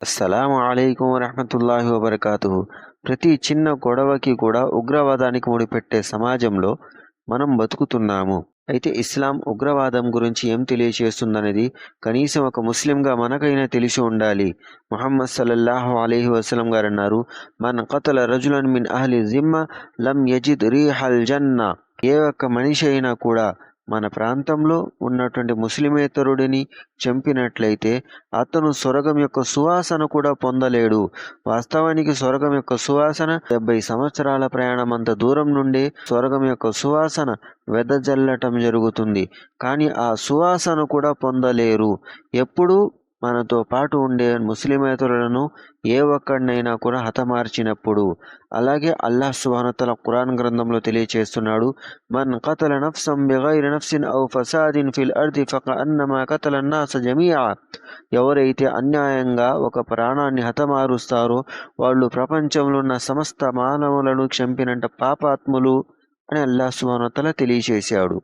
అస్సలాము అలైకుం వరహ్మతుల్లాహి వబరకాతుహు. ప్రతి చిన్న గొడవకి కూడా ఉగ్రవాదానికి ముడిపెట్టే సమాజంలో మనం బతుకుతున్నాము. అయితే ఇస్లాం ఉగ్రవాదం గురించి ఏం తెలియచేస్తుందనేది కనీసం ఒక ముస్లింగా మనకైనా తెలిసి ఉండాలి. ముహమ్మద్ సల్లల్లాహు అలైహి వసల్లం గారన్నారు, మన్ ఖతల రజులన్ మిన్ అహ్లి జిమ్మ లం యజిద్ రీహల్ జన్న. ఏ ఒక్క మనిషి అయినా కూడా మన ప్రాంతంలో ఉన్నటువంటి ముస్లిమేతరుడిని చంపినట్లయితే అతను స్వర్గం యొక్క సువాసన కూడా పొందలేడు. వాస్తవానికి స్వర్గం యొక్క సువాసన 70 సంవత్సరాల ప్రయాణం అంత దూరం నుండి స్వర్గం యొక్క సువాసన వెదజల్లటం జరుగుతుంది. కానీ ఆ సువాసన కూడా పొందలేరు. ఎప్పుడు మనతో పాటు ఉండే ముస్లిమేతరులను ఏ ఒక్కడినైనా కూడా హతమార్చినప్పుడు. అలాగే అల్లాహ్ సుబ్హానహు వ తఆలా ఖురాన్ గ్రంథంలో తెలియచేస్తున్నాడు, మన్ ఖతల నఫ్సన్ బిగైరి నఫ్సిన్ ఔ ఫసాదిన్ ఫిల్ అర్ది ఫకఅన్నమా ఖతల అన్నాస జమీఅ. ఎవరైతే అన్యాయంగా ఒక ప్రాణాన్ని హతమారుస్తారో వాళ్ళు ప్రపంచంలో ఉన్న సమస్త మానవులను చంపినంత పాపాత్ములు అని అల్లాహ్ సుబ్హానహు వ తఆలా తెలియచేశాడు.